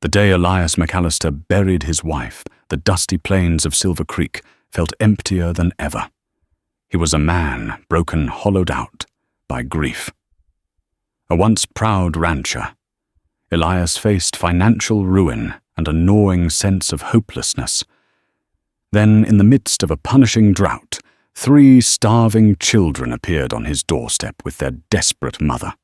The day Elias McAllister buried his wife, the dusty plains of Silver Creek felt emptier than ever. He was a man broken, hollowed out by grief. A once proud rancher, Elias faced financial ruin and a gnawing sense of hopelessness. Then, in the midst of a punishing drought, 3 starving children appeared on his doorstep with their desperate mother.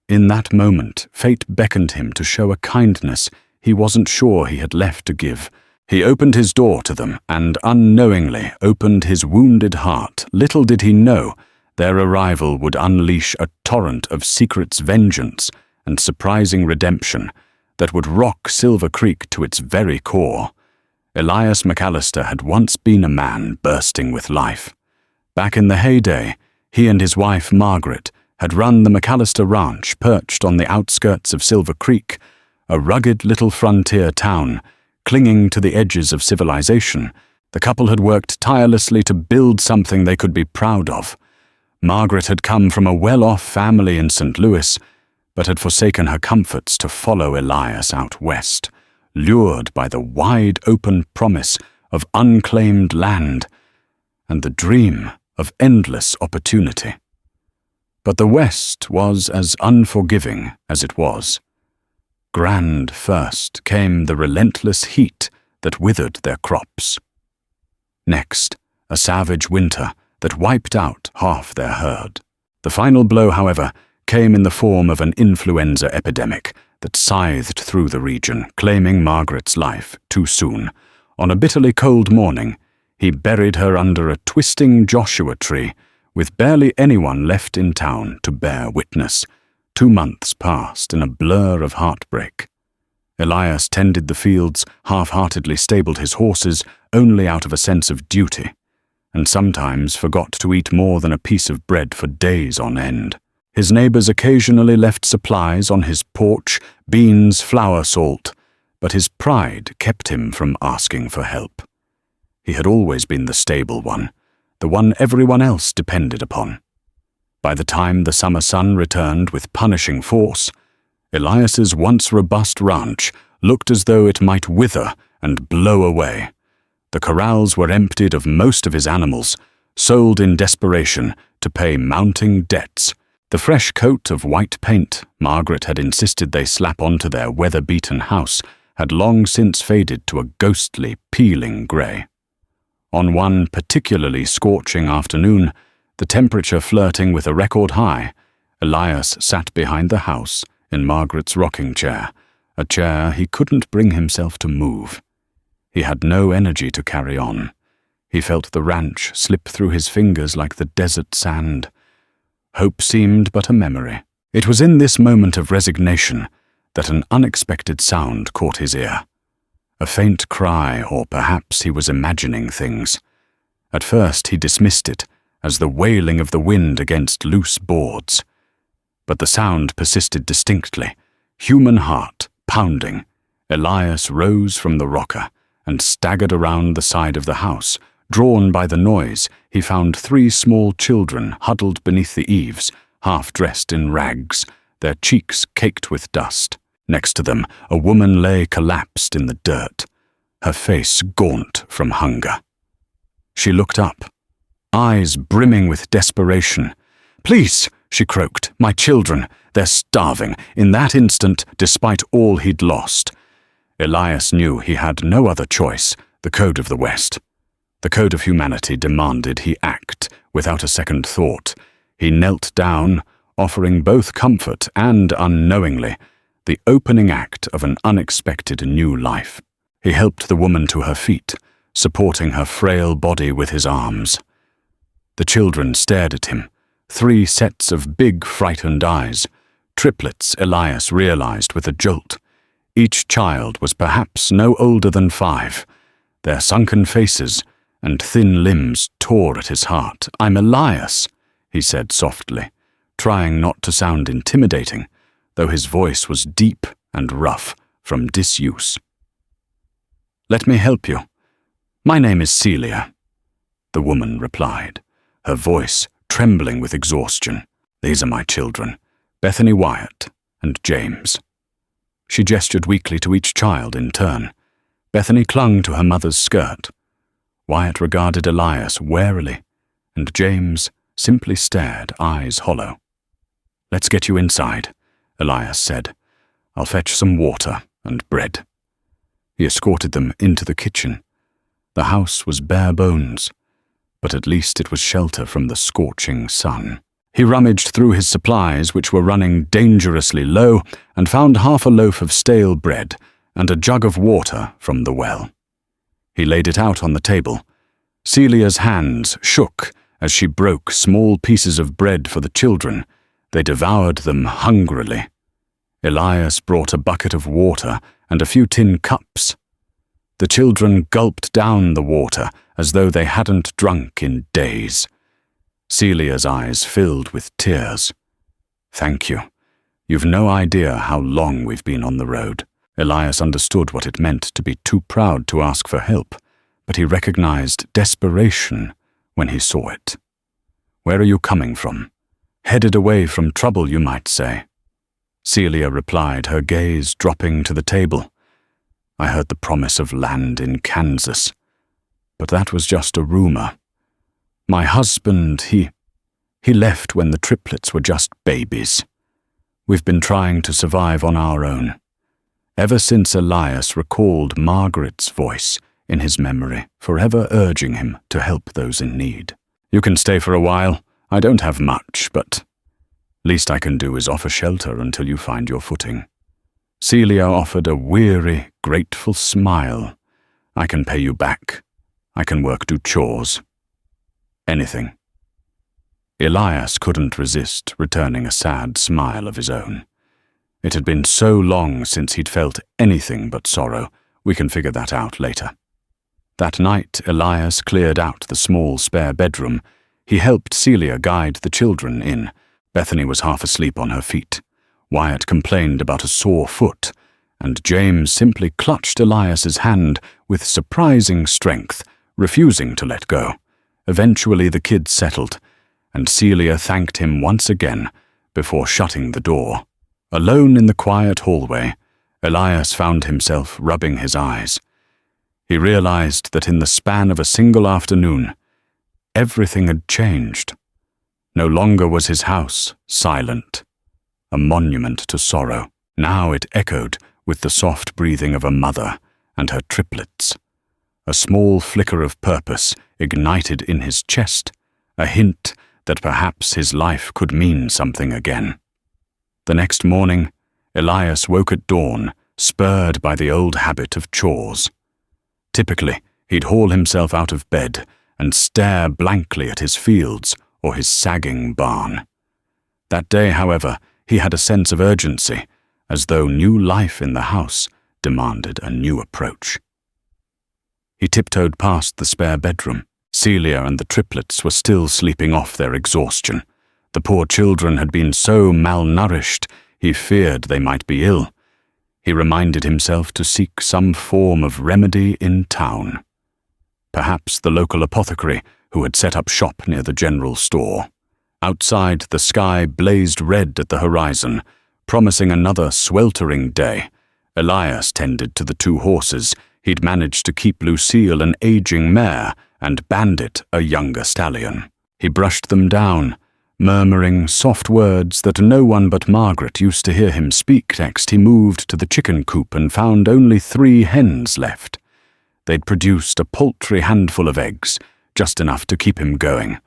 In that moment, fate beckoned him to show a kindness he wasn't sure he had left to give. He opened his door to them and unknowingly opened his wounded heart. Little did he know their arrival would unleash a torrent of secrets, vengeance, and surprising redemption that would rock Silver Creek to its very core. Elias McAllister had once been a man bursting with life. Back in the heyday, he and his wife Margaret had run the McAllister Ranch perched on the outskirts of Silver Creek, a rugged little frontier town clinging to the edges of civilization. The couple had worked tirelessly to build something they could be proud of. Margaret had come from a well-off family in St. Louis, but had forsaken her comforts to follow Elias out west, lured by the wide-open promise of unclaimed land and the dream of endless opportunity. But the West was as unforgiving as it was. Grand first came the relentless heat that withered their crops. Next, a savage winter that wiped out half their herd. The final blow, however, came in the form of an influenza epidemic that scythed through the region, claiming Margaret's life too soon. On a bitterly cold morning, he buried her under a twisting Joshua tree, with barely anyone left in town to bear witness. 2 months passed in a blur of heartbreak. Elias tended the fields, half-heartedly stabled his horses only out of a sense of duty, and sometimes forgot to eat more than a piece of bread for days on end. His neighbors occasionally left supplies on his porch, beans, flour, salt, but his pride kept him from asking for help. He had always been the stable one, the one everyone else depended upon. By the time the summer sun returned with punishing force, Elias's once robust ranch looked as though it might wither and blow away. The corrals were emptied of most of his animals, sold in desperation to pay mounting debts. The fresh coat of white paint Margaret had insisted they slap onto their weather-beaten house had long since faded to a ghostly, peeling grey. On one particularly scorching afternoon, the temperature flirting with a record high, Elias sat behind the house in Margaret's rocking chair, a chair he couldn't bring himself to move. He had no energy to carry on. He felt the ranch slip through his fingers like the desert sand. Hope seemed but a memory. It was in this moment of resignation that an unexpected sound caught his ear. A faint cry, or perhaps he was imagining things. At first he dismissed it as the wailing of the wind against loose boards. But the sound persisted distinctly, human heart pounding. Elias rose from the rocker and staggered around the side of the house. Drawn by the noise, he found 3 small children huddled beneath the eaves, half-dressed in rags, their cheeks caked with dust. Next to them, a woman lay collapsed in the dirt, her face gaunt from hunger. She looked up, eyes brimming with desperation. "Please," she croaked, "my children, they're starving." In that instant, despite all he'd lost, Elias knew he had no other choice. The code of the West, the code of humanity demanded he act without a second thought. He knelt down, offering both comfort and, unknowingly, the opening act of an unexpected new life. He helped the woman to her feet, supporting her frail body with his arms. The children stared at him, 3 sets of big, frightened eyes. Triplets, Elias realized with a jolt. Each child was perhaps no older than 5. Their sunken faces and thin limbs tore at his heart. "I'm Elias," he said softly, trying not to sound intimidating, though his voice was deep and rough from disuse. "Let me help you. My name is Celia," the woman replied, her voice trembling with exhaustion. "These are my children, Bethany Wyatt and James." She gestured weakly to each child in turn. Bethany clung to her mother's skirt. Wyatt regarded Elias warily, and James simply stared, eyes hollow. "Let's get you inside," Elias said. "I'll fetch some water and bread." He escorted them into the kitchen. The house was bare bones, but at least it was shelter from the scorching sun. He rummaged through his supplies, which were running dangerously low, and found half a loaf of stale bread and a jug of water from the well. He laid it out on the table. Celia's hands shook as she broke small pieces of bread for the children. They devoured them hungrily. Elias brought a bucket of water and a few tin cups. The children gulped down the water as though they hadn't drunk in days. Celia's eyes filled with tears. "Thank you. You've no idea how long we've been on the road." Elias understood what it meant to be too proud to ask for help, but he recognized desperation when he saw it. "Where are you coming from? Headed away from trouble, you might say." Celia replied, her gaze dropping to the table. "I heard the promise of land in Kansas, but that was just a rumor. My husband, he left when the triplets were just babies. We've been trying to survive on our own." Ever since Elias recalled Margaret's voice in his memory, forever urging him to help those in need. "You can stay for a while. I don't have much, but least I can do is offer shelter until you find your footing." Celia offered a weary, grateful smile. "I can pay you back. I can do chores. Anything." Elias couldn't resist returning a sad smile of his own. It had been so long since he'd felt anything but sorrow. We can figure that out later. That night, Elias cleared out the small spare bedroom. He helped Celia guide the children in. Bethany was half asleep on her feet. Wyatt complained about a sore foot, and James simply clutched Elias's hand with surprising strength, refusing to let go. Eventually the kids settled, and Celia thanked him once again before shutting the door. Alone in the quiet hallway, Elias found himself rubbing his eyes. He realized that in the span of a single afternoon, everything had changed. No longer was his house silent, a monument to sorrow. Now it echoed with the soft breathing of a mother and her triplets. A small flicker of purpose ignited in his chest, a hint that perhaps his life could mean something again. The next morning, Elias woke at dawn, spurred by the old habit of chores. Typically, he'd haul himself out of bed and stare blankly at his fields or his sagging barn. That day, however, he had a sense of urgency, as though new life in the house demanded a new approach. He tiptoed past the spare bedroom. Celia and the triplets were still sleeping off their exhaustion. The poor children had been so malnourished, he feared they might be ill. He reminded himself to seek some form of remedy in town. Perhaps the local apothecary who had set up shop near the general store. Outside, the sky blazed red at the horizon, promising another sweltering day. Elias tended to the 2 horses. He'd managed to keep Lucille an aging mare and Bandit a younger stallion. He brushed them down, murmuring soft words that no one but Margaret used to hear him speak. Next, he moved to the chicken coop and found only 3 hens left. They'd produced a paltry handful of eggs, just enough to keep him going,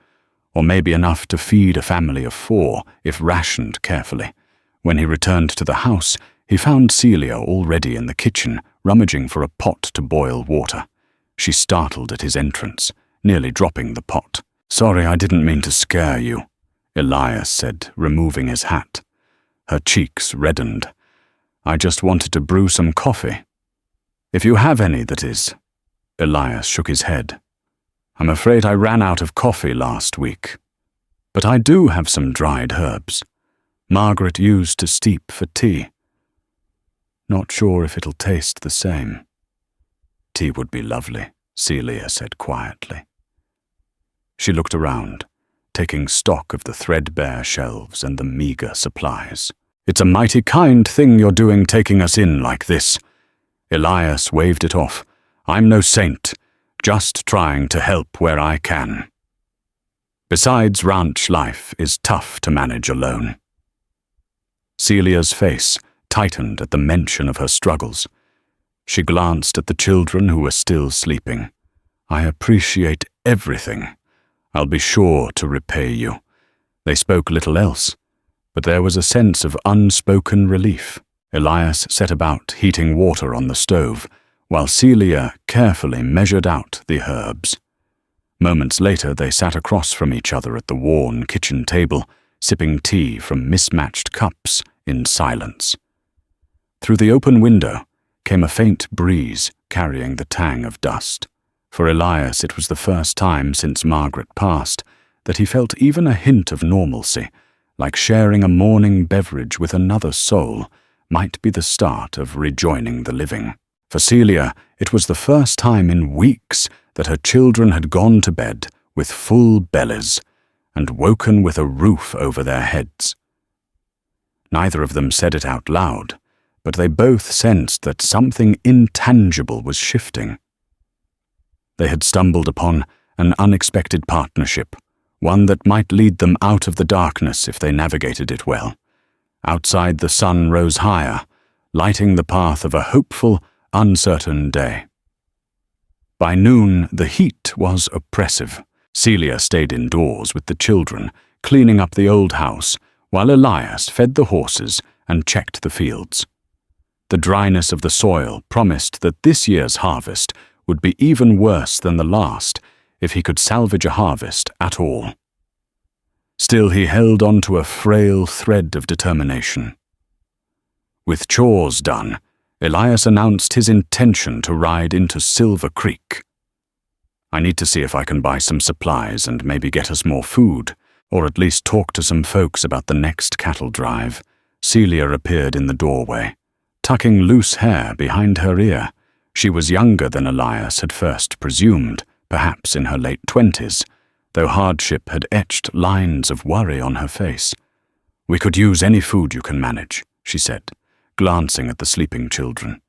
or maybe enough to feed a family of 4 if rationed carefully. When he returned to the house, he found Celia already in the kitchen, rummaging for a pot to boil water. She startled at his entrance, nearly dropping the pot. "Sorry, I didn't mean to scare you," Elias said, removing his hat. Her cheeks reddened. "I just wanted to brew some coffee. If you have any, that is." Elias shook his head. "I'm afraid I ran out of coffee last week. But I do have some dried herbs. Margaret used to steep for tea. Not sure if it'll taste the same." "Tea would be lovely," Celia said quietly. She looked around, taking stock of the threadbare shelves and the meager supplies. "It's a mighty kind thing you're doing taking us in like this." Elias waved it off. "I'm no saint, just trying to help where I can." Besides, ranch life is tough to manage alone. Celia's face tightened at the mention of her struggles. She glanced at the children who were still sleeping. "I appreciate everything. I'll be sure to repay you." They spoke little else, but there was a sense of unspoken relief. Elias set about heating water on the stove, while Celia carefully measured out the herbs. Moments later, they sat across from each other at the worn kitchen table, sipping tea from mismatched cups in silence. Through the open window came a faint breeze carrying the tang of dust. For Elias, it was the first time since Margaret passed that he felt even a hint of normalcy, like sharing a morning beverage with another soul might be the start of rejoining the living. For Celia, it was the first time in weeks that her children had gone to bed with full bellies and woken with a roof over their heads. Neither of them said it out loud, but they both sensed that something intangible was shifting. They had stumbled upon an unexpected partnership, one that might lead them out of the darkness if they navigated it well. Outside, the sun rose higher, lighting the path of a hopeful, uncertain day. By noon, the heat was oppressive. Celia stayed indoors with the children, cleaning up the old house, while Elias fed the horses and checked the fields. The dryness of the soil promised that this year's harvest would be even worse than the last if he could salvage a harvest at all. Still, he held on to a frail thread of determination. With chores done, Elias announced his intention to ride into Silver Creek. "I need to see if I can buy some supplies and maybe get us more food, or at least talk to some folks about the next cattle drive." Celia appeared in the doorway, tucking loose hair behind her ear. She was younger than Elias had first presumed, perhaps in her late 20s, though hardship had etched lines of worry on her face. "We could use any food you can manage," she said, glancing at the sleeping children.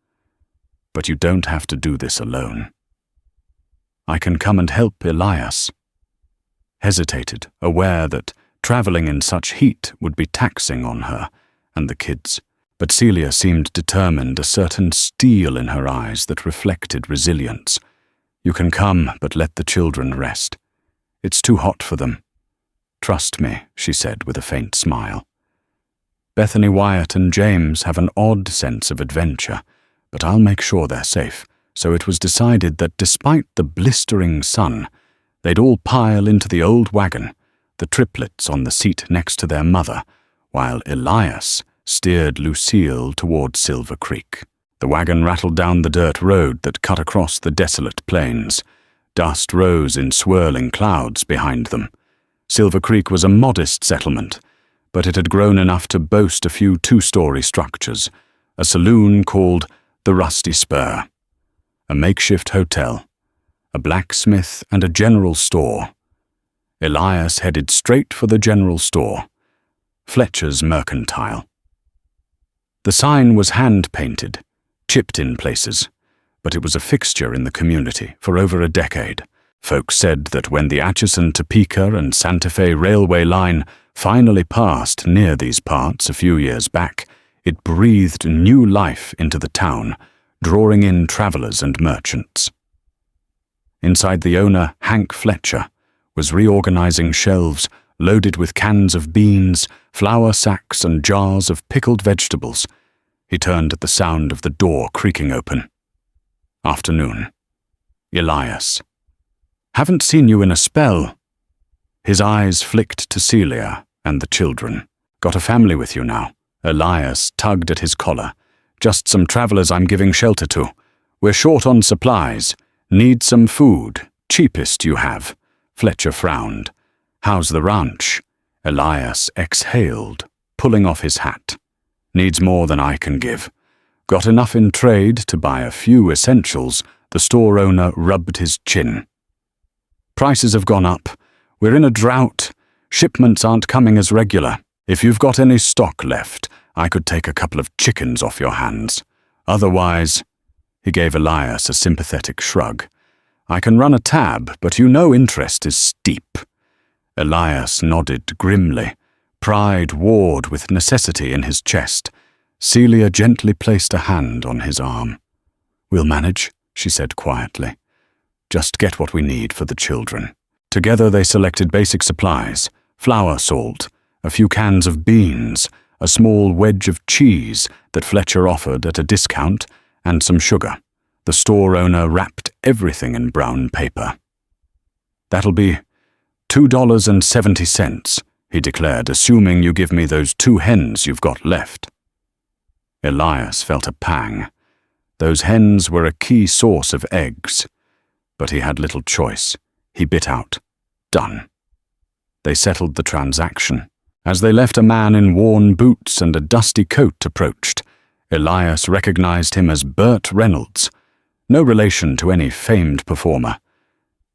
"But you don't have to do this alone." "I can come and help Elias." Hesitated, aware that traveling in such heat would be taxing on her and the kids. But Celia seemed determined, a certain steel in her eyes that reflected resilience. "You can come, but let the children rest. It's too hot for them." "Trust me," she said with a faint smile. "Bethany Wyatt and James have an odd sense of adventure, but I'll make sure they're safe." So it was decided that despite the blistering sun, they'd all pile into the old wagon, the triplets on the seat next to their mother, while Elias steered Lucille toward Silver Creek. The wagon rattled down the dirt road that cut across the desolate plains. Dust rose in swirling clouds behind them. Silver Creek was a modest settlement, but it had grown enough to boast a few two-story structures, a saloon called the Rusty Spur, a makeshift hotel, a blacksmith, and a general store. Elias headed straight for the general store, Fletcher's Mercantile. The sign was hand-painted, chipped in places, but it was a fixture in the community for over a decade. Folks said that when the Atchison, Topeka, and Santa Fe railway line finally passed near these parts a few years back, it breathed new life into the town, drawing in travelers and merchants. Inside, the owner, Hank Fletcher, was reorganizing shelves loaded with cans of beans, flour sacks, and jars of pickled vegetables. He turned at the sound of the door creaking open. "Afternoon. Elias. Haven't seen you in a spell." His eyes flicked to Celia and the children. "Got a family with you now?" Elias tugged at his collar. "Just some travelers I'm giving shelter to. We're short on supplies. Need some food. Cheapest you have." Fletcher frowned. "How's the ranch?" Elias exhaled, pulling off his hat. "Needs more than I can give. Got enough in trade to buy a few essentials." The store owner rubbed his chin. "Prices have gone up. We're in a drought. Shipments aren't coming as regular. If you've got any stock left, I could take a couple of chickens off your hands. Otherwise—" He gave Elias a sympathetic shrug. "I can run a tab, but you know interest is steep." Elias nodded grimly. Pride warred with necessity in his chest. Celia gently placed a hand on his arm. "We'll manage," she said quietly. "Just get what we need for the children." Together they selected basic supplies: flour, salt, a few cans of beans, a small wedge of cheese that Fletcher offered at a discount, and some sugar. The store owner wrapped everything in brown paper. "That'll be $2.70, he declared, "assuming you give me those 2 hens you've got left." Elias felt a pang. Those hens were a key source of eggs. But he had little choice. He bit out, "Done." They settled the transaction. As they left, a man in worn boots and a dusty coat approached. Elias recognized him as Burt Reynolds, no relation to any famed performer,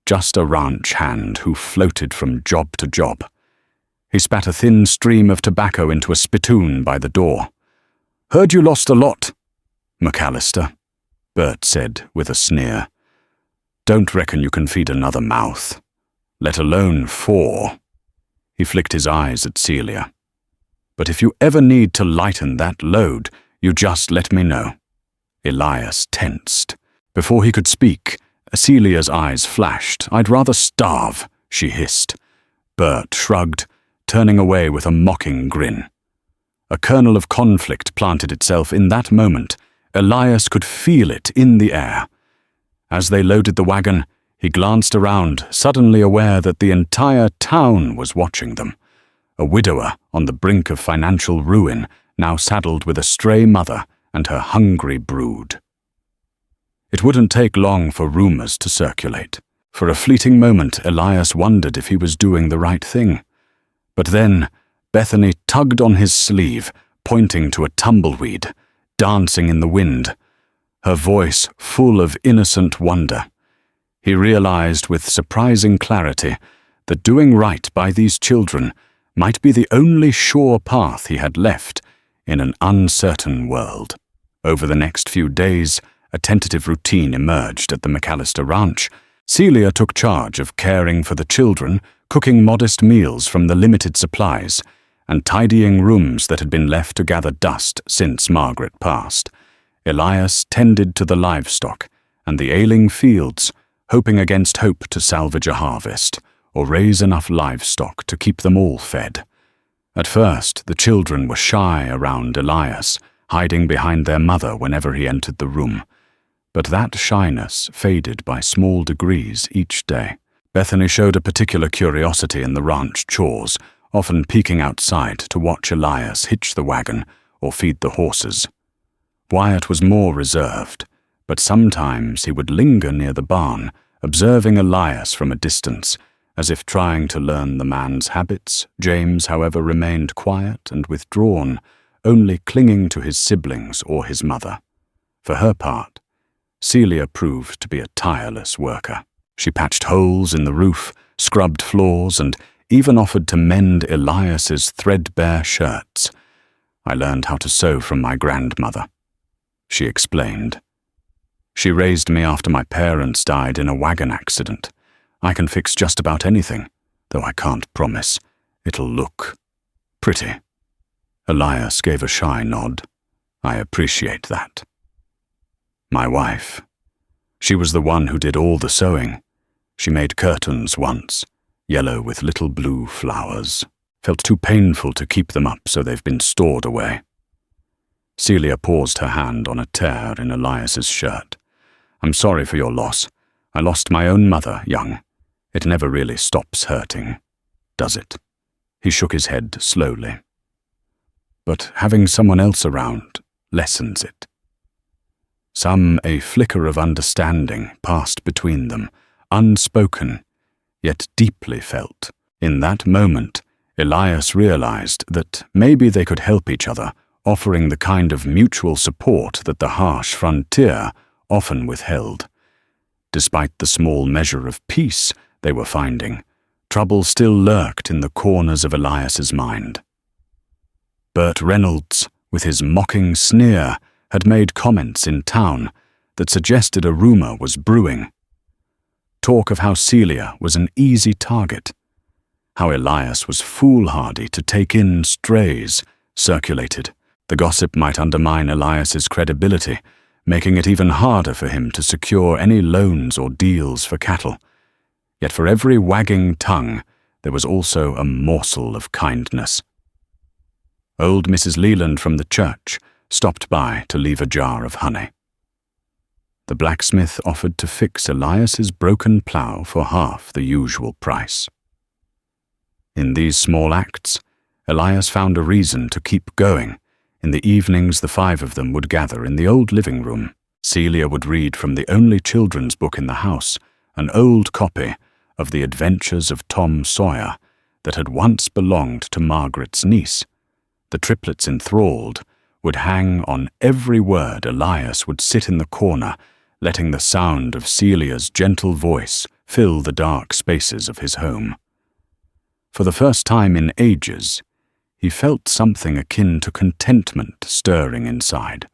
just a ranch hand who floated from job to job. He spat a thin stream of tobacco into a spittoon by the door. "Heard you lost a lot, McAllister," Burt said with a sneer. "Don't reckon you can feed another mouth, let alone 4. He flicked his eyes at Celia. "But if you ever need to lighten that load, you just let me know." Elias tensed. Before he could speak, Celia's eyes flashed. "I'd rather starve," she hissed. Burt shrugged, turning away with a mocking grin. A kernel of conflict planted itself in that moment. Elias could feel it in the air. As they loaded the wagon, he glanced around, suddenly aware that the entire town was watching them. A widower on the brink of financial ruin, now saddled with a stray mother and her hungry brood. It wouldn't take long for rumors to circulate. For a fleeting moment, Elias wondered if he was doing the right thing. But then, Bethany tugged on his sleeve, pointing to a tumbleweed, dancing in the wind, her voice full of innocent wonder. He realized with surprising clarity that doing right by these children might be the only sure path he had left in an uncertain world. Over the next few days, a tentative routine emerged at the McAllister Ranch. Celia took charge of caring for the children, cooking modest meals from the limited supplies, and tidying rooms that had been left to gather dust since Margaret passed. Elias tended to the livestock and the ailing fields, hoping against hope to salvage a harvest, or raise enough livestock to keep them all fed. At first, the children were shy around Elias, hiding behind their mother whenever he entered the room. But that shyness faded by small degrees each day. Bethany showed a particular curiosity in the ranch chores, often peeking outside to watch Elias hitch the wagon or feed the horses. Wyatt was more reserved, but sometimes he would linger near the barn, observing Elias from a distance, as if trying to learn the man's habits. James, however, remained quiet and withdrawn, only clinging to his siblings or his mother. For her part, Celia proved to be a tireless worker. She patched holes in the roof, scrubbed floors, and even offered to mend Elias's threadbare shirts. "I learned how to sew from my grandmother," she explained. "She raised me after my parents died in a wagon accident. I can fix just about anything, though I can't promise it'll look pretty." Elias gave a shy nod. "I appreciate that." "My wife. She was the one who did all the sewing. She made curtains once, yellow with little blue flowers. Felt too painful to keep them up, so they've been stored away." Celia paused her hand on a tear in Elias's shirt. "I'm sorry for your loss. I lost my own mother young. It never really stops hurting, does it?" He shook his head slowly. "But having someone else around lessens it." A flicker of understanding passed between them, unspoken, yet deeply felt. In that moment, Elias realized that maybe they could help each other, offering the kind of mutual support that the harsh frontier often withheld. Despite the small measure of peace they were finding, trouble still lurked in the corners of Elias's mind. Burt Reynolds, with his mocking sneer, had made comments in town that suggested a rumor was brewing. Talk of how Celia was an easy target, how Elias was foolhardy to take in strays, circulated. The gossip might undermine Elias's credibility, making it even harder for him to secure any loans or deals for cattle. Yet for every wagging tongue, there was also a morsel of kindness. Old Mrs. Leland from the church stopped by to leave a jar of honey. The blacksmith offered to fix Elias's broken plough for half the usual price. In these small acts, Elias found a reason to keep going. In the evenings, the five of them would gather in the old living room. Celia would read from the only children's book in the house, an old copy of The Adventures of Tom Sawyer that had once belonged to Margaret's niece. The triplets, enthralled, would hang on every word. Elias would sit in the corner, letting the sound of Celia's gentle voice fill the dark spaces of his home. For the first time in ages, he felt something akin to contentment stirring inside.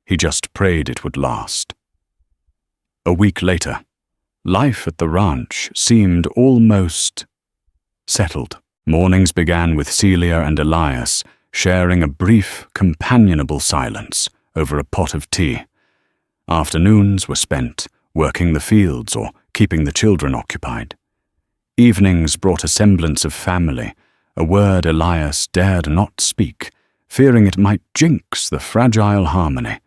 He just prayed it would last. A week later, life at the ranch seemed almost settled. Mornings began with Celia and Elias sharing a brief, companionable silence over a pot of tea. Afternoons were spent working the fields or keeping the children occupied. Evenings brought a semblance of family, a word Elias dared not speak, fearing it might jinx the fragile harmony.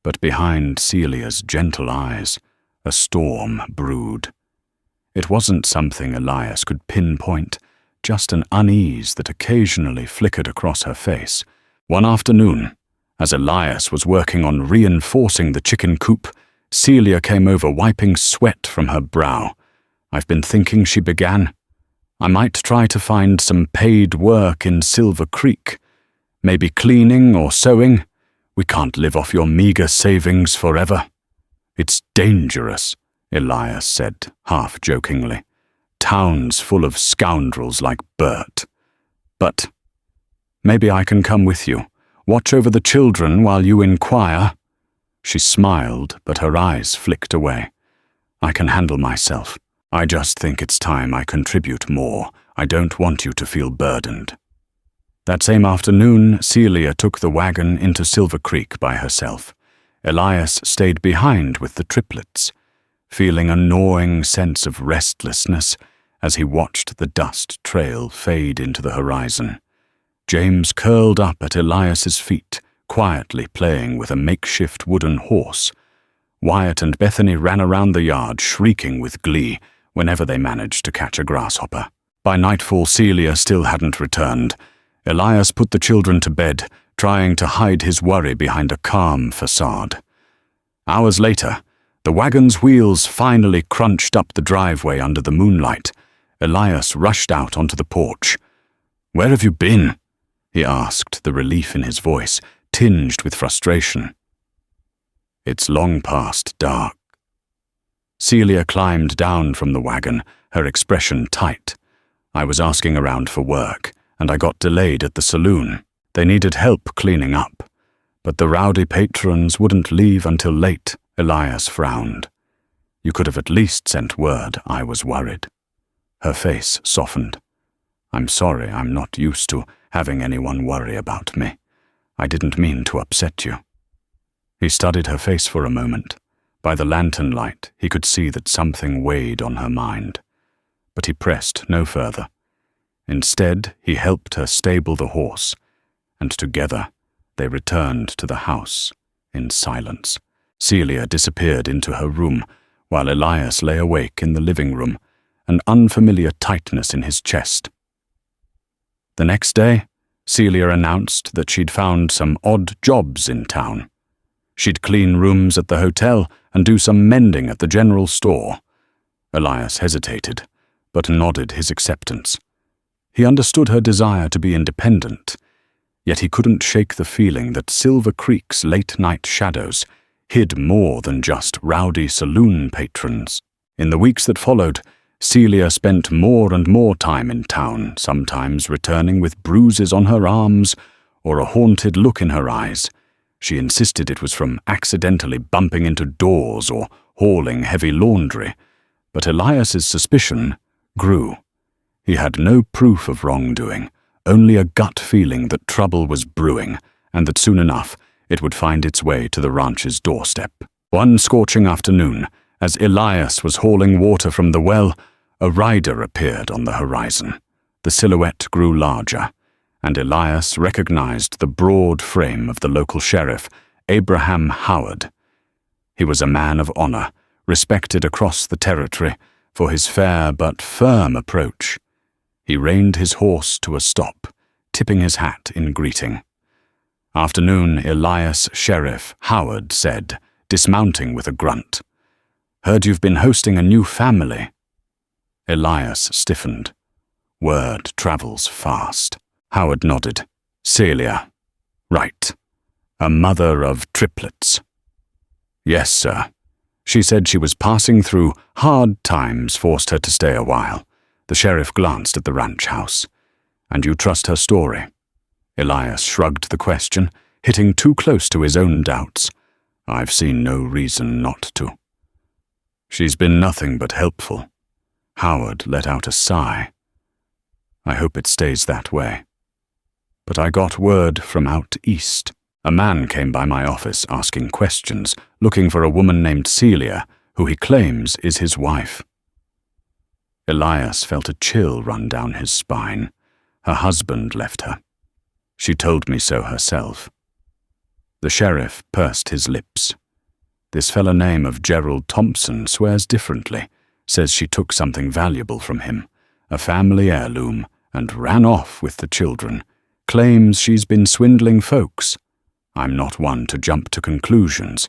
But behind Celia's gentle eyes, a storm brewed. It wasn't something Elias could pinpoint, just an unease that occasionally flickered across her face. One afternoon, as Elias was working on reinforcing the chicken coop, Celia came over wiping sweat from her brow. "I've been thinking," she began. "I might try to find some paid work in Silver Creek. Maybe cleaning or sewing. We can't live off your meager savings forever." "It's dangerous," Elias said, half-jokingly. "Towns full of scoundrels like Bert. But maybe I can come with you. Watch over the children while you inquire." She smiled, but her eyes flicked away. "I can handle myself. I just think it's time I contribute more. I don't want you to feel burdened." That same afternoon, Celia took the wagon into Silver Creek by herself. Elias stayed behind with the triplets, feeling a gnawing sense of restlessness as he watched the dust trail fade into the horizon. James curled up at Elias's feet, quietly playing with a makeshift wooden horse. Wyatt and Bethany ran around the yard, shrieking with glee whenever they managed to catch a grasshopper. By nightfall, Celia still hadn't returned. Elias put the children to bed, trying to hide his worry behind a calm facade. Hours later, the wagon's wheels finally crunched up the driveway under the moonlight. Elias rushed out onto the porch. "Where have you been?" he asked, the relief in his voice tinged with frustration. "It's long past dark." Celia climbed down from the wagon, her expression tight. "I was asking around for work, and I got delayed at the saloon. They needed help cleaning up, but the rowdy patrons wouldn't leave until late." Elias frowned. "You could have at least sent word. I was worried." Her face softened. "I'm sorry, I'm not used to having anyone worry about me. I didn't mean to upset you." He studied her face for a moment. By the lantern light, he could see that something weighed on her mind. But he pressed no further. Instead, he helped her stable the horse, and together they returned to the house in silence. Celia disappeared into her room, while Elias lay awake in the living room, an unfamiliar tightness in his chest. The next day, Celia announced that she'd found some odd jobs in town. She'd clean rooms at the hotel and do some mending at the general store. Elias hesitated, but nodded his acceptance. He understood her desire to be independent, yet he couldn't shake the feeling that Silver Creek's late-night shadows hid more than just rowdy saloon patrons. In the weeks that followed, Celia spent more and more time in town, sometimes returning with bruises on her arms or a haunted look in her eyes. She insisted it was from accidentally bumping into doors or hauling heavy laundry, but Elias's suspicion grew. He had no proof of wrongdoing, only a gut feeling that trouble was brewing, and that soon enough it would find its way to the ranch's doorstep. One scorching afternoon, as Elias was hauling water from the well, a rider appeared on the horizon. The silhouette grew larger, and Elias recognized the broad frame of the local sheriff, Abraham Howard. He was a man of honor, respected across the territory for his fair but firm approach. He reined his horse to a stop, tipping his hat in greeting. "Afternoon, Elias Sheriff," Howard said, dismounting with a grunt. "Heard you've been hosting a new family." Elias stiffened. Word travels fast. Howard nodded. "Celia. Right. A mother of triplets." "Yes, sir. She said she was passing through hard times forced her to stay a while." The sheriff glanced at the ranch house. "And you trust her story?" Elias shrugged the question, hitting too close to his own doubts. "I've seen no reason not to." "She's been nothing but helpful." Howard let out a sigh. "I hope it stays that way. But I got word from out east. A man came by my office asking questions, looking for a woman named Celia, who he claims is his wife." Elias felt a chill run down his spine. Her husband left her. "She told me so herself." The sheriff pursed his lips. "This fellow name of Gerald Thompson swears differently, says she took something valuable from him, a family heirloom, and ran off with the children. Claims she's been swindling folks. I'm not one to jump to conclusions,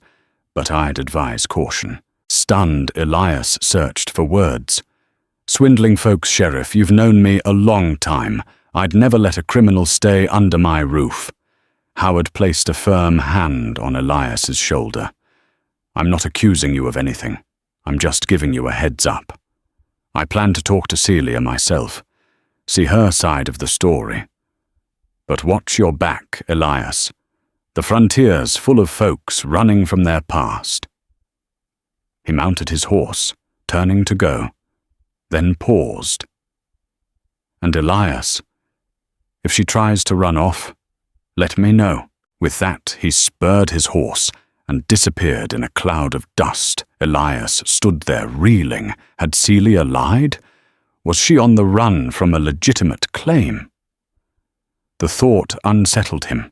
but I'd advise caution." Stunned, Elias searched for words. "Swindling folks, Sheriff, you've known me a long time. I'd never let a criminal stay under my roof." Howard placed a firm hand on Elias's shoulder. "I'm not accusing you of anything. I'm just giving you a heads up. I plan to talk to Celia myself, see her side of the story. But watch your back, Elias. The frontier's full of folks running from their past." He mounted his horse, turning to go, then paused. "And Elias, if she tries to run off, let me know." With that, he spurred his horse and disappeared in a cloud of dust. Elias stood there reeling. Had Celia lied? Was she on the run from a legitimate claim? The thought unsettled him,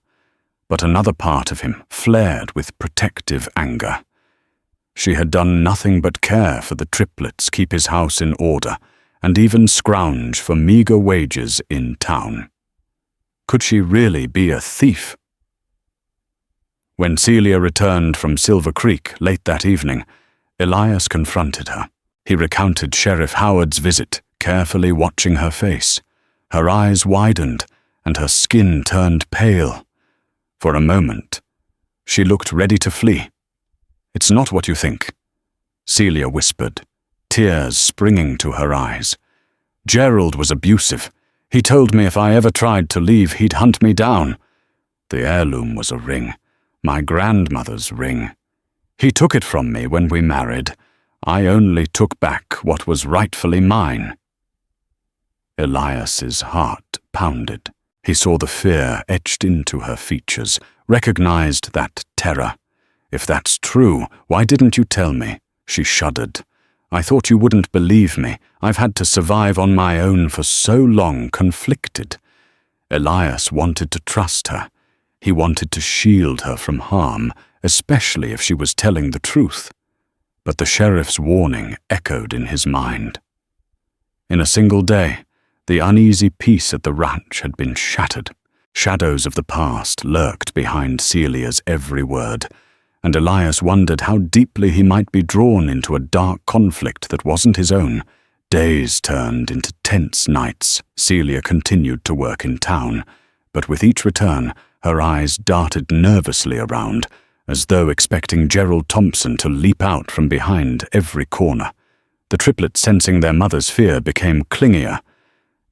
but another part of him flared with protective anger. She had done nothing but care for the triplets, keep his house in order, and even scrounge for meager wages in town. Could she really be a thief? When Celia returned from Silver Creek late that evening, Elias confronted her. He recounted Sheriff Howard's visit, carefully watching her face. Her eyes widened, and her skin turned pale. For a moment, she looked ready to flee. "It's not what you think," Celia whispered, tears springing to her eyes. "Gerald was abusive. He told me if I ever tried to leave, he'd hunt me down. The heirloom was a ring, my grandmother's ring. He took it from me when we married. I only took back what was rightfully mine." Elias's heart pounded. He saw the fear etched into her features, recognized that terror. "If that's true, why didn't you tell me?" She shuddered. "I thought you wouldn't believe me. I've had to survive on my own for so long, conflicted." Elias wanted to trust her. He wanted to shield her from harm, especially if she was telling the truth. But the sheriff's warning echoed in his mind. In a single day, the uneasy peace at the ranch had been shattered. Shadows of the past lurked behind Celia's every word, and Elias wondered how deeply he might be drawn into a dark conflict that wasn't his own. Days turned into tense nights. Celia continued to work in town, but with each return, her eyes darted nervously around, as though expecting Gerald Thompson to leap out from behind every corner. The triplets, sensing their mother's fear, became clingier.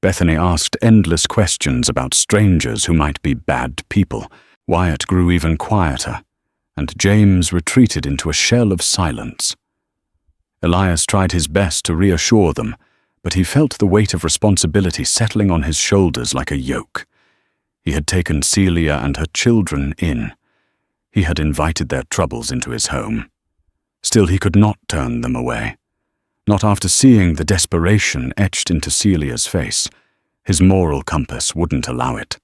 Bethany asked endless questions about strangers who might be bad people. Wyatt grew even quieter, and James retreated into a shell of silence. Elias tried his best to reassure them, but he felt the weight of responsibility settling on his shoulders like a yoke. He had taken Celia and her children in. He had invited their troubles into his home. Still, he could not turn them away. Not after seeing the desperation etched into Celia's face. His moral compass wouldn't allow it.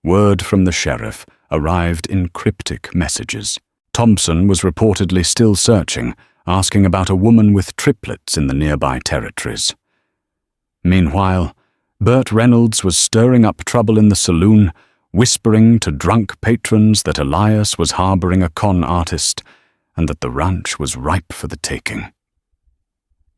Word from the sheriff arrived in cryptic messages. Thompson was reportedly still searching, asking about a woman with triplets in the nearby territories. Meanwhile, Burt Reynolds was stirring up trouble in the saloon, whispering to drunk patrons that Elias was harboring a con artist and that the ranch was ripe for the taking.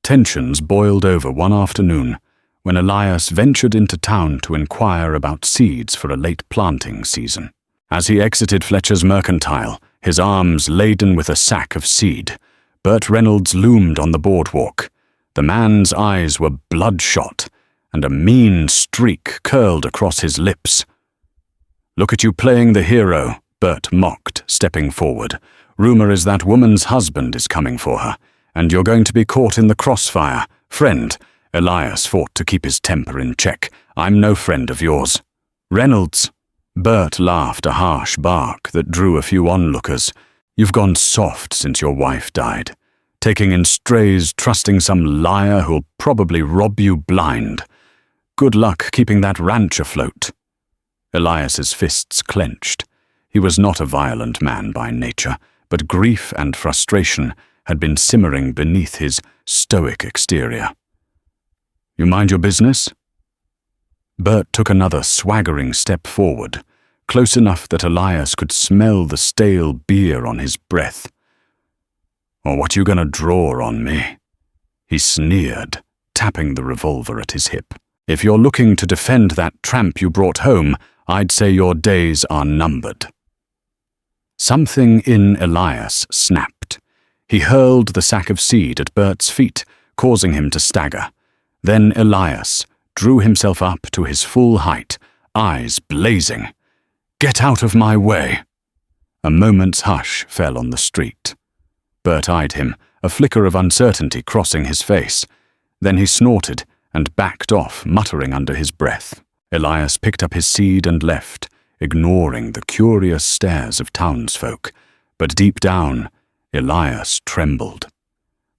Tensions boiled over one afternoon when Elias ventured into town to inquire about seeds for a late planting season. As he exited Fletcher's mercantile, his arms laden with a sack of seed, Burt Reynolds loomed on the boardwalk. The man's eyes were bloodshot, and a mean streak curled across his lips. "Look at you playing the hero," Burt mocked, stepping forward. "Rumor is that woman's husband is coming for her, and you're going to be caught in the crossfire. Friend," Elias fought to keep his temper in check, "I'm no friend of yours." "Reynolds," Burt laughed a harsh bark that drew a few onlookers. "You've gone soft since your wife died, taking in strays, trusting some liar who'll probably rob you blind. Good luck keeping that ranch afloat." Elias's fists clenched. He was not a violent man by nature, but grief and frustration had been simmering beneath his stoic exterior. "You mind your business?" Burt took another swaggering step forward, close enough that Elias could smell the stale beer on his breath. "Or what you gonna draw on me?" He sneered, tapping the revolver at his hip. "If you're looking to defend that tramp you brought home, I'd say your days are numbered." Something in Elias snapped. He hurled the sack of seed at Bert's feet, causing him to stagger. Then Elias drew himself up to his full height, eyes blazing. "Get out of my way!" A moment's hush fell on the street. Bert eyed him, a flicker of uncertainty crossing his face. Then he snorted and backed off, muttering under his breath. Elias picked up his seed and left, ignoring the curious stares of townsfolk. But deep down, Elias trembled.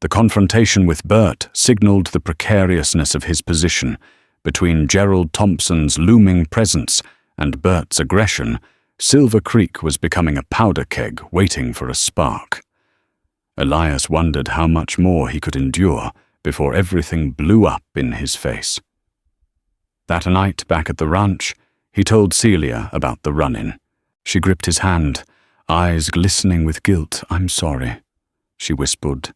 The confrontation with Bert signaled the precariousness of his position. Between Gerald Thompson's looming presence and Bert's aggression, Silver Creek was becoming a powder keg waiting for a spark. Elias wondered how much more he could endure before everything blew up in his face. That night back at the ranch, he told Celia about the run-in. She gripped his hand, eyes glistening with guilt. "I'm sorry," she whispered.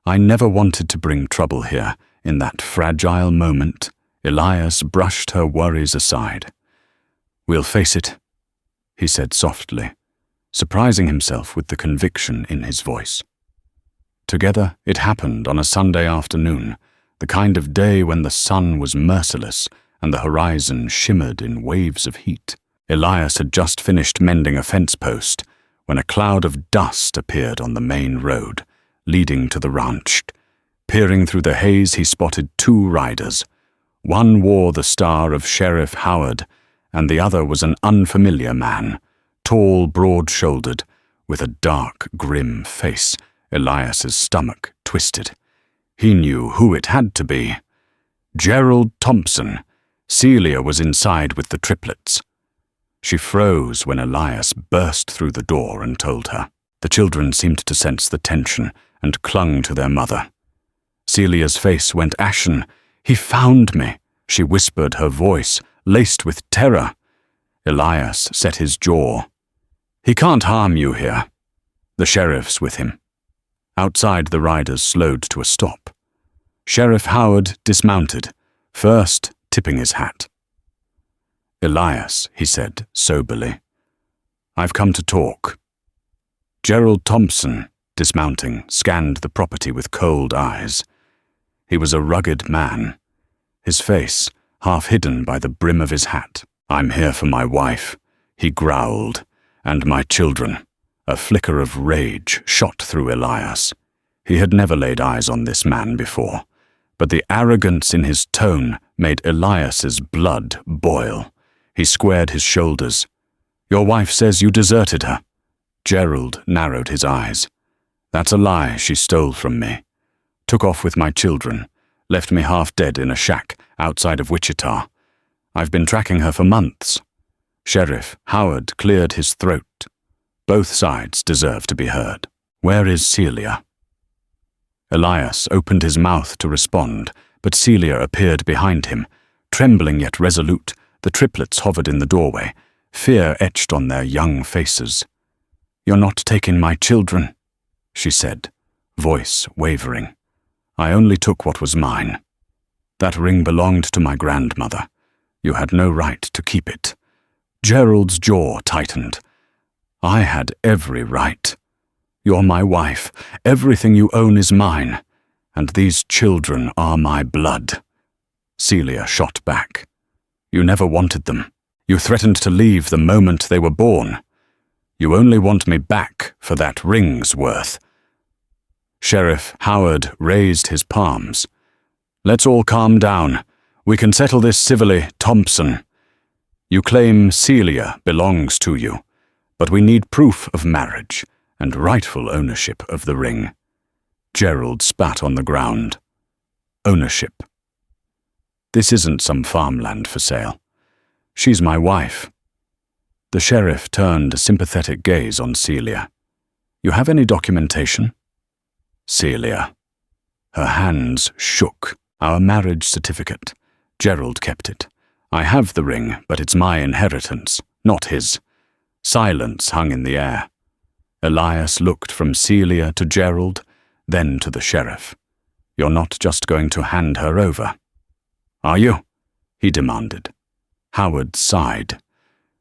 "I never wanted to bring trouble here in that fragile moment." Elias brushed her worries aside. "We'll face it," he said softly, surprising himself with the conviction in his voice. Together, it happened on a Sunday afternoon, the kind of day when the sun was merciless and the horizon shimmered in waves of heat. Elias had just finished mending a fence post when a cloud of dust appeared on the main road, leading to the ranch. Peering through the haze, he spotted two riders. One wore the star of Sheriff Howard, and the other was an unfamiliar man, tall, broad-shouldered, with a dark, grim face. Elias's stomach twisted. He knew who it had to be. Gerald Thompson. Celia was inside with the triplets. She froze when Elias burst through the door and told her. The children seemed to sense the tension and clung to their mother. Celia's face went ashen. "He found me," she whispered, her voice laced with terror. Elias set his jaw. "He can't harm you here. The sheriff's with him." Outside, the riders slowed to a stop. Sheriff Howard dismounted, first tipping his hat. "Elias," he said soberly, "I've come to talk." Gerald Thompson, dismounting, scanned the property with cold eyes. He was a rugged man. His face, half hidden by the brim of his hat. "I'm here for my wife," he growled, "and my children." A flicker of rage shot through Elias. He had never laid eyes on this man before, but the arrogance in his tone made Elias's blood boil. He squared his shoulders. "Your wife says you deserted her." Gerald narrowed his eyes. "That's a lie. She stole from me. Took off with my children. Left me half dead in a shack outside of Wichita. I've been tracking her for months." Sheriff Howard cleared his throat. Both sides deserve to be heard. "Where is Celia?" Elias opened his mouth to respond, but Celia appeared behind him. Trembling yet resolute, the triplets hovered in the doorway, fear etched on their young faces. "You're not taking my children," she said, voice wavering. "I only took what was mine. That ring belonged to my grandmother. You had no right to keep it." Gerald's jaw tightened. "I had every right. You're my wife. Everything you own is mine. And these children are my blood." Celia shot back. "You never wanted them. You threatened to leave the moment they were born. You only want me back for that ring's worth." Sheriff Howard raised his palms. "Let's all calm down. We can settle this civilly, Thompson. You claim Celia belongs to you, but we need proof of marriage and rightful ownership of the ring." Gerald spat on the ground. "Ownership. This isn't some farmland for sale. She's my wife." The sheriff turned a sympathetic gaze on Celia. "You have any documentation?" "Celia." Her hands shook. "Our marriage certificate. Gerald kept it. I have the ring, but it's my inheritance, not his." Silence hung in the air. Elias looked from Celia to Gerald, then to the sheriff. "You're not just going to hand her over, are you?" he demanded. Howard sighed.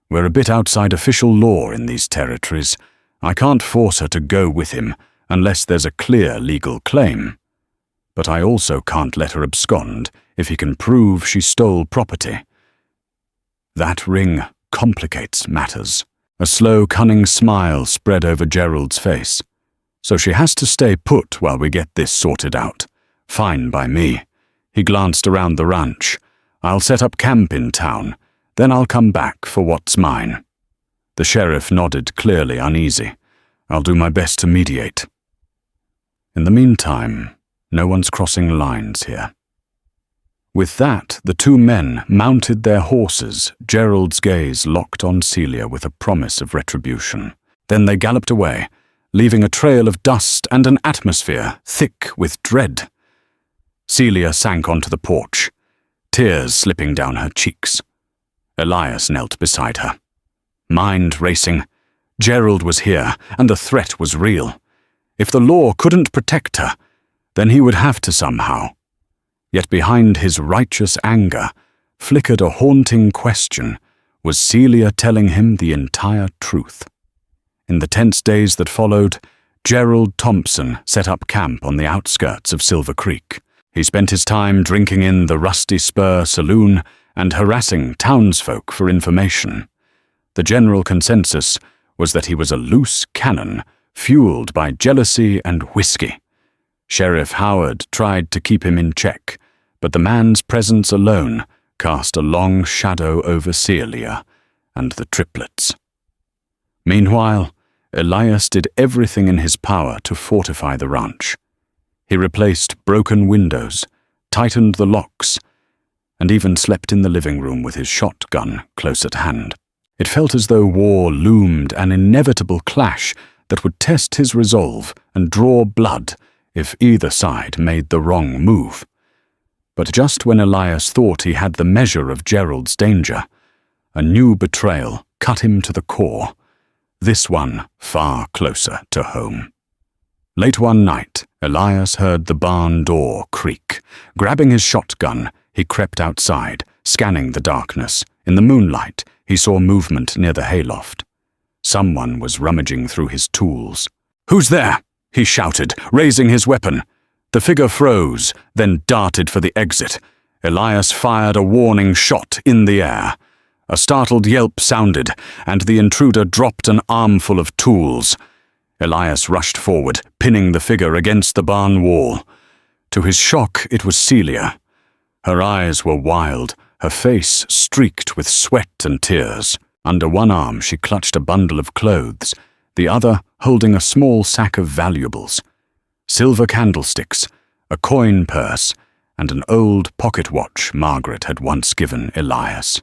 "We're a bit outside official law in these territories. I can't force her to go with him unless there's a clear legal claim. But I also can't let her abscond if he can prove she stole property. That ring complicates matters." A slow, cunning smile spread over Gerald's face. "So she has to stay put while we get this sorted out. Fine by me." He glanced around the ranch. "I'll set up camp in town. Then I'll come back for what's mine." The sheriff nodded, clearly uneasy. "I'll do my best to mediate. In the meantime, no one's crossing lines here." With that, the two men mounted their horses, Gerald's gaze locked on Celia with a promise of retribution. Then they galloped away, leaving a trail of dust and an atmosphere thick with dread. Celia sank onto the porch, tears slipping down her cheeks. Elias knelt beside her. Mind racing. Gerald was here, and the threat was real. If the law couldn't protect her, then he would have to somehow. Yet behind his righteous anger flickered a haunting question. Was Celia telling him the entire truth? In the tense days that followed, Gerald Thompson set up camp on the outskirts of Silver Creek. He spent his time drinking in the Rusty Spur saloon and harassing townsfolk for information. The general consensus was that he was a loose cannon, fueled by jealousy and whiskey. Sheriff Howard tried to keep him in check, but the man's presence alone cast a long shadow over Celia and the triplets. Meanwhile, Elias did everything in his power to fortify the ranch. He replaced broken windows, tightened the locks, and even slept in the living room with his shotgun close at hand. It felt as though war loomed, an inevitable clash that would test his resolve and draw blood if either side made the wrong move. But just when Elias thought he had the measure of Gerald's danger, a new betrayal cut him to the core, this one far closer to home. Late one night, Elias heard the barn door creak. Grabbing his shotgun, he crept outside, scanning the darkness. In the moonlight, he saw movement near the hayloft. Someone was rummaging through his tools. "Who's there?" he shouted, raising his weapon. The figure froze, then darted for the exit. Elias fired a warning shot in the air. A startled yelp sounded, and the intruder dropped an armful of tools. Elias rushed forward, pinning the figure against the barn wall. To his shock, it was Celia. Her eyes were wild, her face streaked with sweat and tears. Under one arm she clutched a bundle of clothes, the other holding a small sack of valuables. Silver candlesticks, a coin purse, and an old pocket watch Margaret had once given Elias.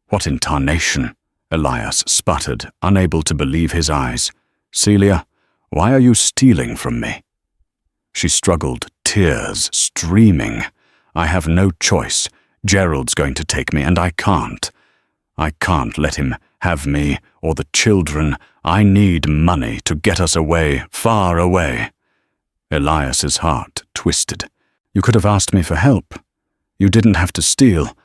"What in tarnation?" Elias sputtered, unable to believe his eyes. "Celia, why are you stealing from me?" She struggled, tears streaming. "I have no choice. Gerald's going to take me, and I can't. I can't let him have me or the children. I need money to get us away, far away." Elias's heart twisted. "You could have asked me for help. You didn't have to steal.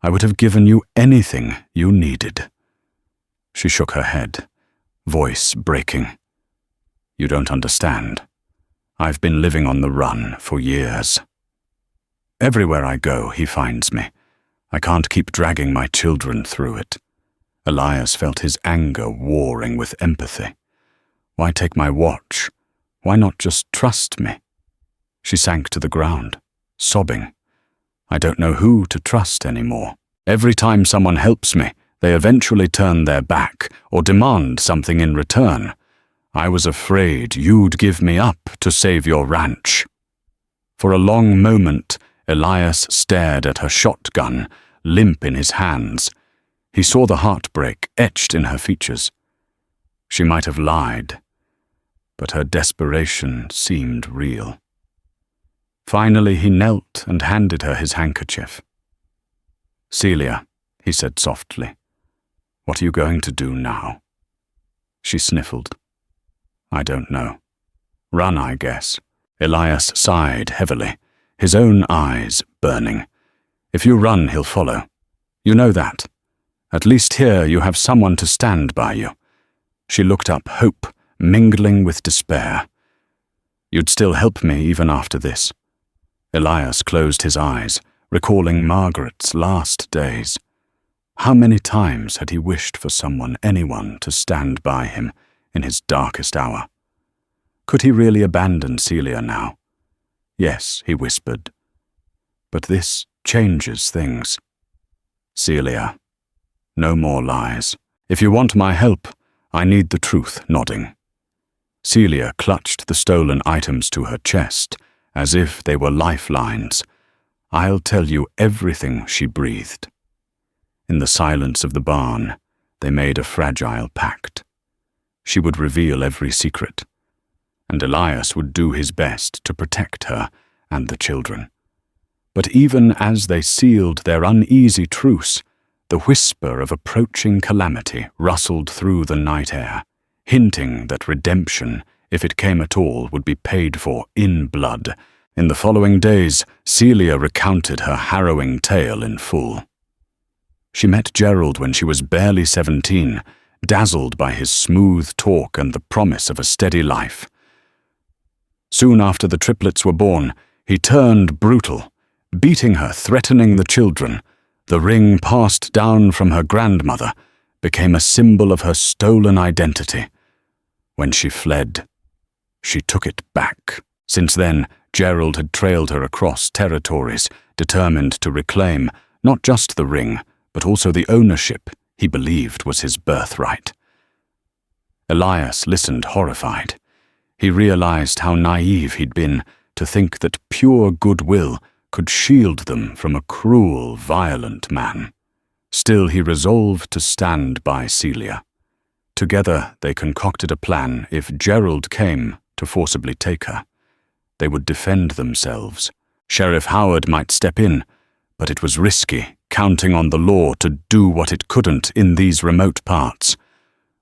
I would have given you anything you needed." She shook her head, voice breaking. "You don't understand. I've been living on the run for years. Everywhere I go, he finds me. I can't keep dragging my children through it." Elias felt his anger warring with empathy. "Why take my watch? Why not just trust me?" She sank to the ground, sobbing. "I don't know who to trust anymore. Every time someone helps me, they eventually turn their back or demand something in return. I was afraid you'd give me up to save your ranch." For a long moment, Elias stared at her shotgun, limp in his hands. He saw the heartbreak etched in her features. She might have lied, but her desperation seemed real. Finally, he knelt and handed her his handkerchief. "Celia," he said softly, "what are you going to do now?" She sniffled. "I don't know. Run, I guess." Elias sighed heavily, his own eyes burning. "If you run, he'll follow. You know that. At least here you have someone to stand by you." She looked up, hope mingling with despair. "You'd still help me even after this." Elias closed his eyes, recalling Margaret's last days. How many times had he wished for someone, anyone, to stand by him in his darkest hour? Could he really abandon Celia now? "Yes," he whispered. "But this changes things. Celia, no more lies. If you want my help, I need the truth," nodding. Celia clutched the stolen items to her chest, as if they were lifelines. "I'll tell you everything," she breathed. In the silence of the barn, they made a fragile pact. She would reveal every secret, and Elias would do his best to protect her and the children. But even as they sealed their uneasy truce, the whisper of approaching calamity rustled through the night air, hinting that redemption, if it came at all, would be paid for in blood. In the following days, Celia recounted her harrowing tale in full. She met Gerald when she was barely 17, dazzled by his smooth talk and the promise of a steady life. Soon after the triplets were born, he turned brutal, beating her, threatening the children. The ring passed down from her grandmother became a symbol of her stolen identity. When she fled, she took it back. Since then, Gerald had trailed her across territories, determined to reclaim not just the ring, but also the ownership he believed was his birthright. Elias listened horrified. He realized how naive he'd been to think that pure goodwill could shield them from a cruel, violent man. Still, he resolved to stand by Celia. Together, they concocted a plan if Gerald came to forcibly take her. They would defend themselves. Sheriff Howard might step in, but it was risky, counting on the law to do what it couldn't in these remote parts.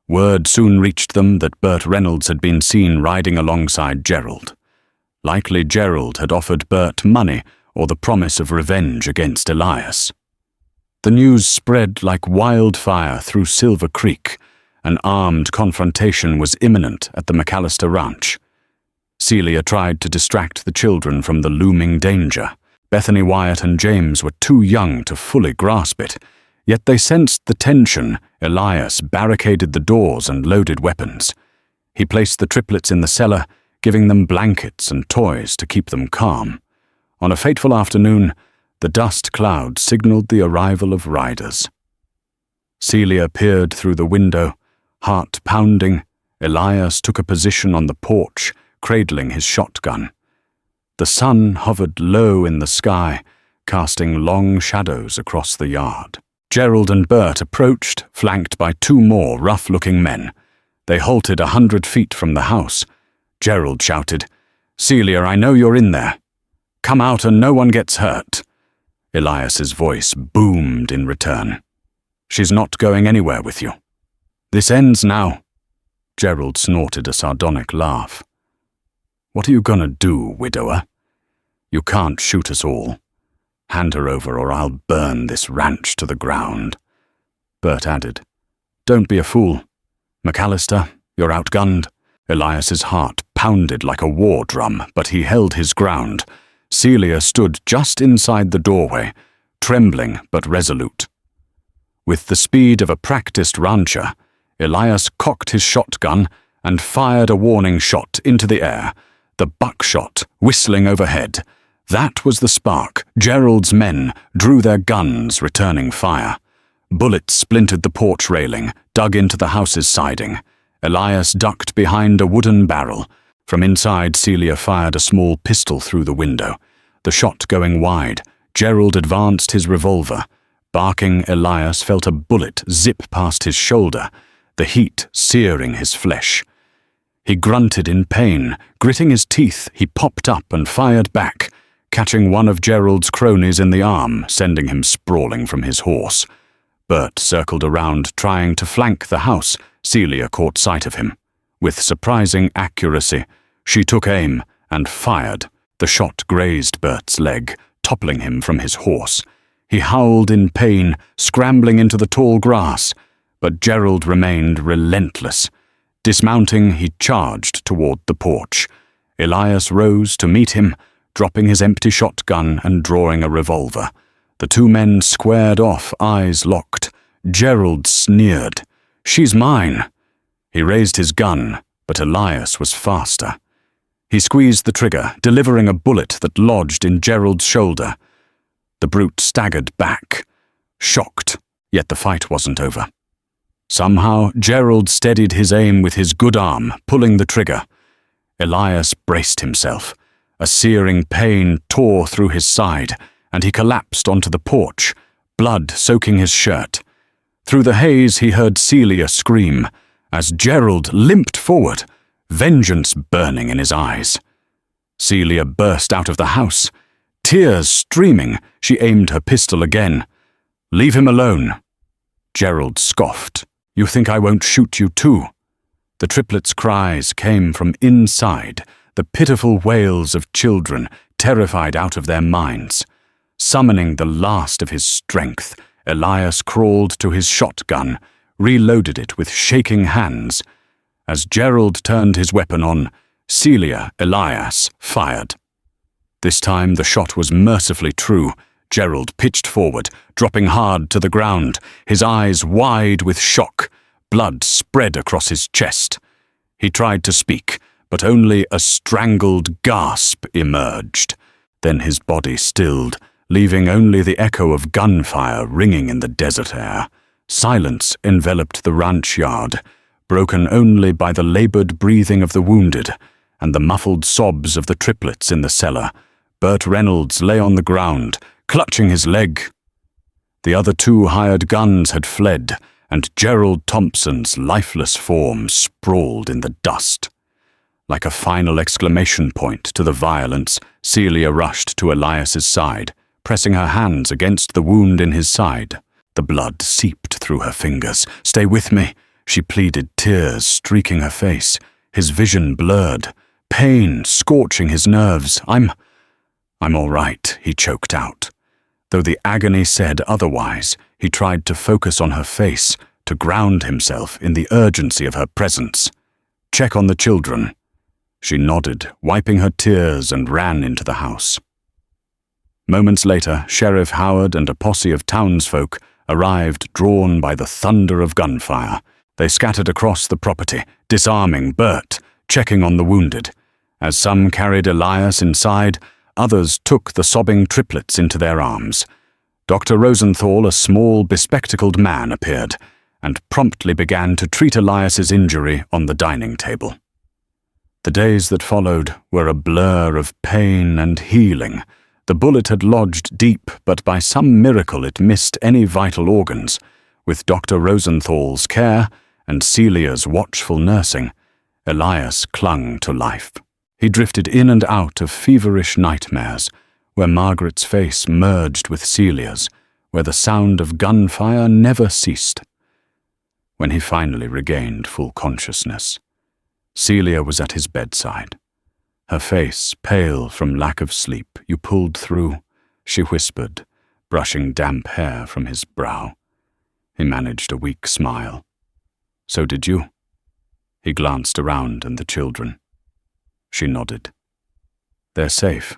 Word soon reached them that Burt Reynolds had been seen riding alongside Gerald. Likely Gerald had offered Burt money or the promise of revenge against Elias. The news spread like wildfire through Silver Creek. An armed confrontation was imminent at the McAllister ranch. Celia tried to distract the children from the looming danger. Bethany, Wyatt, and James were too young to fully grasp it, yet they sensed the tension. Elias barricaded the doors and loaded weapons. He placed the triplets in the cellar, giving them blankets and toys to keep them calm. On a fateful afternoon, the dust cloud signaled the arrival of riders. Celia peered through the window, heart pounding. Elias took a position on the porch, cradling his shotgun. The sun hovered low in the sky, casting long shadows across the yard. Gerald and Bert approached, flanked by two more rough-looking men. They halted 100 feet from the house. Gerald shouted, "Celia, I know you're in there. Come out and no one gets hurt." Elias's voice boomed in return. "She's not going anywhere with you. This ends now." Gerald snorted a sardonic laugh. "What are you gonna do, widower? You can't shoot us all. Hand her over or I'll burn this ranch to the ground." Bert added, "Don't be a fool. McAllister, you're outgunned." Elias's heart pounded like a war drum, but he held his ground. Celia stood just inside the doorway, trembling but resolute. With the speed of a practiced rancher, Elias cocked his shotgun and fired a warning shot into the air, the buckshot whistling overhead. That was the spark. Gerald's men drew their guns, returning fire. Bullets splintered the porch railing, dug into the house's siding. Elias ducked behind a wooden barrel. From inside, Celia fired a small pistol through the window. The shot going wide, Gerald advanced his revolver. Barking, Elias felt a bullet zip past his shoulder, the heat searing his flesh. He grunted in pain. Gritting his teeth, he popped up and fired back, catching one of Gerald's cronies in the arm, sending him sprawling from his horse. Bert circled around, trying to flank the house. Celia caught sight of him. With surprising accuracy, she took aim and fired. The shot grazed Bert's leg, toppling him from his horse. He howled in pain, scrambling into the tall grass, but Gerald remained relentless. Dismounting, he charged toward the porch. Elias rose to meet him, dropping his empty shotgun and drawing a revolver. The two men squared off, eyes locked. Gerald sneered. "She's mine." He raised his gun, but Elias was faster. He squeezed the trigger, delivering a bullet that lodged in Gerald's shoulder. The brute staggered back, shocked, yet the fight wasn't over. Somehow, Gerald steadied his aim with his good arm, pulling the trigger. Elias braced himself. A searing pain tore through his side, and he collapsed onto the porch, blood soaking his shirt. Through the haze, he heard Celia scream, as Gerald limped forward, vengeance burning in his eyes. Celia burst out of the house. Tears streaming, she aimed her pistol again. "Leave him alone." Gerald scoffed. "You think I won't shoot you too?" The triplets' cries came from inside, the pitiful wails of children terrified out of their minds. Summoning the last of his strength, Elias crawled to his shotgun, reloaded it with shaking hands. As Gerald turned his weapon on, Celia, Elias, fired. This time the shot was mercifully true. Gerald pitched forward, dropping hard to the ground, his eyes wide with shock. Blood spread across his chest. He tried to speak, but only a strangled gasp emerged. Then his body stilled, leaving only the echo of gunfire ringing in the desert air. Silence enveloped the ranch yard, broken only by the labored breathing of the wounded and the muffled sobs of the triplets in the cellar. Bert Reynolds lay on the ground, clutching his leg. The other two hired guns had fled, and Gerald Thompson's lifeless form sprawled in the dust. Like a final exclamation point to the violence, Celia rushed to Elias's side, pressing her hands against the wound in his side. The blood seeped through her fingers. "Stay with me," she pleaded, tears streaking her face. His vision blurred, pain scorching his nerves. I'm all right," he choked out. Though the agony said otherwise, he tried to focus on her face, to ground himself in the urgency of her presence. "Check on the children." She nodded, wiping her tears, and ran into the house. Moments later, Sheriff Howard and a posse of townsfolk arrived, drawn by the thunder of gunfire. They scattered across the property, disarming Bert, checking on the wounded. As some carried Elias inside, others took the sobbing triplets into their arms. Dr. Rosenthal, a small, bespectacled man, appeared and promptly began to treat Elias's injury on the dining table. The days that followed were a blur of pain and healing. The bullet had lodged deep, but by some miracle it missed any vital organs. With Dr. Rosenthal's care and Celia's watchful nursing, Elias clung to life. He drifted in and out of feverish nightmares, where Margaret's face merged with Celia's, where the sound of gunfire never ceased. When he finally regained full consciousness, Celia was at his bedside. Her face pale from lack of sleep. "You pulled through," she whispered, brushing damp hair from his brow. He managed a weak smile. "So did you?" He glanced around and the children. She nodded. "They're safe.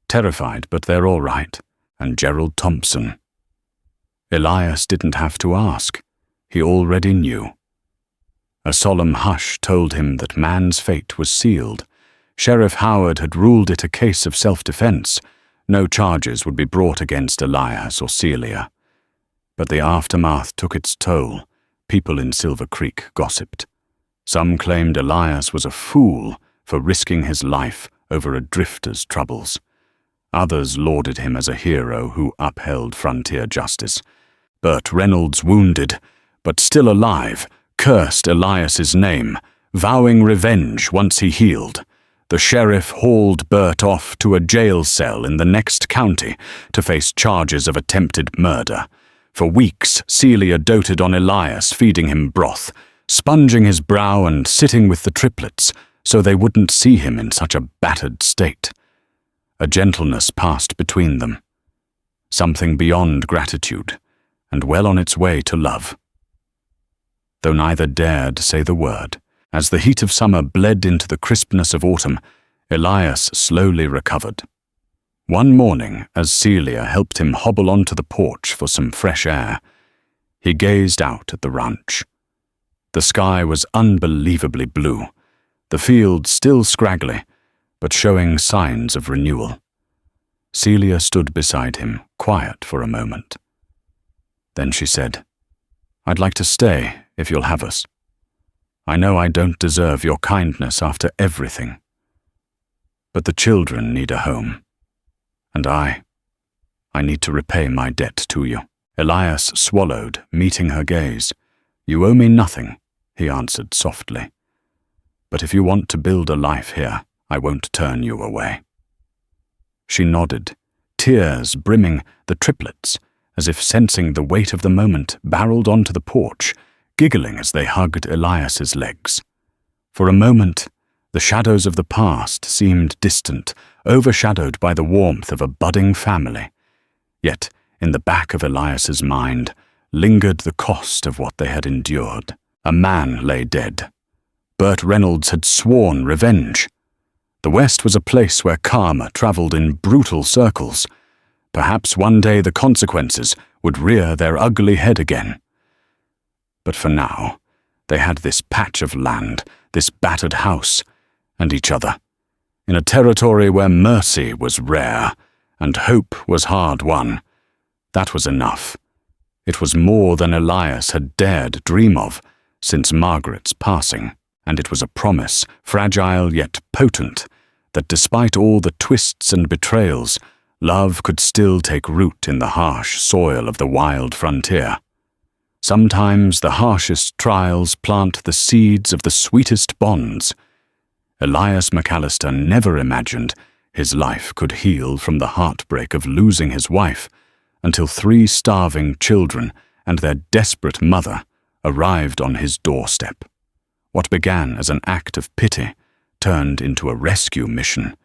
Terrified, but they're all right. And Gerald Thompson." Elias didn't have to ask. He already knew. A solemn hush told him that man's fate was sealed. Sheriff Howard had ruled it a case of self-defense. No charges would be brought against Elias or Celia. But the aftermath took its toll. People in Silver Creek gossiped. Some claimed Elias was a fool for risking his life over a drifter's troubles. Others lauded him as a hero who upheld frontier justice. Burt Reynolds, wounded, but still alive, cursed Elias's name, vowing revenge once he healed. The sheriff hauled Burt off to a jail cell in the next county to face charges of attempted murder. For weeks, Celia doted on Elias, feeding him broth, sponging his brow and sitting with the triplets so they wouldn't see him in such a battered state. A gentleness passed between them, something beyond gratitude, and well on its way to love. Though neither dared say the word, as the heat of summer bled into the crispness of autumn, Elias slowly recovered. One morning, as Celia helped him hobble onto the porch for some fresh air, he gazed out at the ranch. The sky was unbelievably blue, the field still scraggly, but showing signs of renewal. Celia stood beside him, quiet for a moment. Then she said, "I'd like to stay, if you'll have us. I know I don't deserve your kindness after everything. But the children need a home. And I need to repay my debt to you." Elias swallowed, meeting her gaze. "You owe me nothing," he answered softly. "But if you want to build a life here, I won't turn you away." She nodded, tears brimming. The triplets, as if sensing the weight of the moment, barreled onto the porch, giggling as they hugged Elias's legs. For a moment, the shadows of the past seemed distant, overshadowed by the warmth of a budding family. Yet, in the back of Elias's mind, lingered the cost of what they had endured. A man lay dead. Burt Reynolds had sworn revenge. The West was a place where karma traveled in brutal circles. Perhaps one day the consequences would rear their ugly head again. But for now, they had this patch of land, this battered house, and each other, in a territory where mercy was rare and hope was hard-won. That was enough. It was more than Elias had dared dream of since Margaret's passing, and it was a promise, fragile yet potent, that despite all the twists and betrayals, love could still take root in the harsh soil of the wild frontier. Sometimes the harshest trials plant the seeds of the sweetest bonds. Elias McAllister never imagined his life could heal from the heartbreak of losing his wife until 3 starving children and their desperate mother arrived on his doorstep. What began as an act of pity turned into a rescue mission,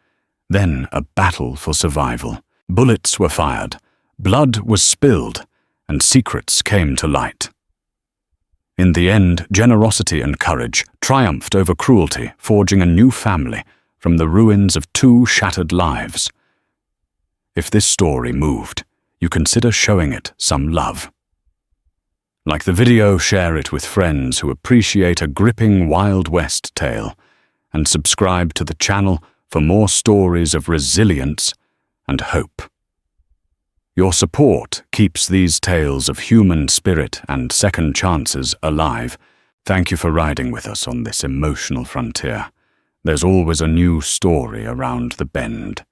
then a battle for survival. Bullets were fired, blood was spilled, and secrets came to light. In the end, generosity and courage triumphed over cruelty, forging a new family from the ruins of 2 shattered lives. If this story moved, you consider showing it some love. Like the video, share it with friends who appreciate a gripping Wild West tale, and subscribe to the channel for more stories of resilience and hope. Your support keeps these tales of human spirit and second chances alive. Thank you for riding with us on this emotional frontier. There's always a new story around the bend.